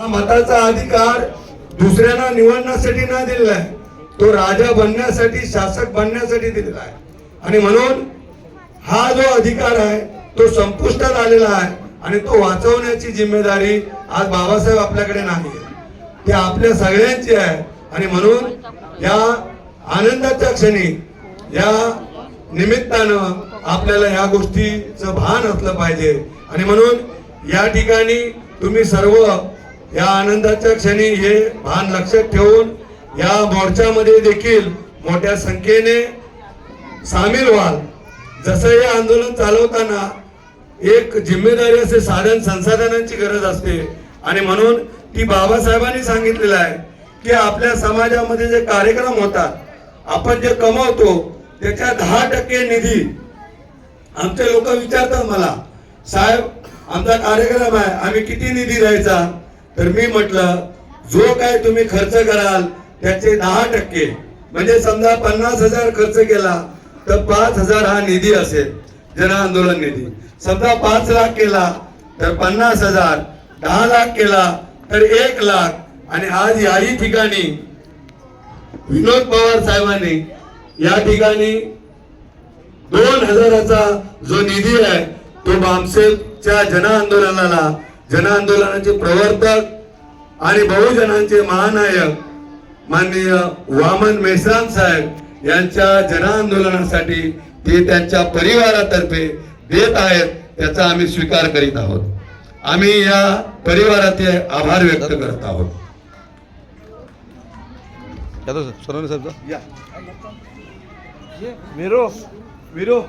हा मताचा अधिकार दुसऱ्यांना निवडण्यासाठी नाही दिलेला आहे, तो राजा बनण्यासाठी, शासक बनण्यासाठी दिलेला आहे. आणि म्हणून हा जो अधिकार आहे तो संपुष्टात आलेला आहे आणि तो वाचवण्याची जिम्मेदारी आज बाबासाहेब आपल्याकडे नाही, ते आपल्या सगळ्यांची आहे. आणि म्हणून या आनंदाच्या क्षणी, या निमित्तानं आपल्याला या गोष्टीचं भान असलं पाहिजे. आणि म्हणून या ठिकाणी तुम्ही सर्व या आनंदाच्या क्षणी हे भान लक्षात ठेवून या मोर्चामध्ये देखील मोठ्या संख्येने सामील व्हाल. जसं हे आंदोलन चालवताना एक जिम्मेदारी असे साधन संसाधनांची गरज असते आणि म्हणून ती बाबासाहेबांनी सांगितलेलं आहे की आपल्या समाजामध्ये जे कार्यक्रम होतात, आपण जे कमवतो त्याच्या 10% निधी, आमचे लोक विचारतात मला, साहेब आमचा कार्यक्रम आहे, आम्ही किती निधी द्यायचा? तर मी म्हटलं, जो काय तुम्ही खर्च कराल त्याचे 10%, म्हणजे समजा 50,000 खर्च केला तर 5,000 हा निधी असेल, जन आंदोलन निधी. समजा 5 लाख केला तर 50,000, 10 लाख केला तर 1 लाख. आणि आज याही ठिकाणी विनोद पवार साहेबांनी या ठिकाणी 2,000चा जो निधी आहे तो बामसेबच्या जन आंदोलनाचे प्रवर्तक आणि बहुजनांचे महानायक माननीय वामन मेश्राम साहेब यांच्या जन आंदोलनासाठी ते त्यांच्या परिवारातर्फे देत आहेत, त्याचा आम्ही स्वीकार करीत आहोत. आम्ही या परिवाराचे आभार व्यक्त करत आहोत. सोनवणे साहेब या वीरो वीरो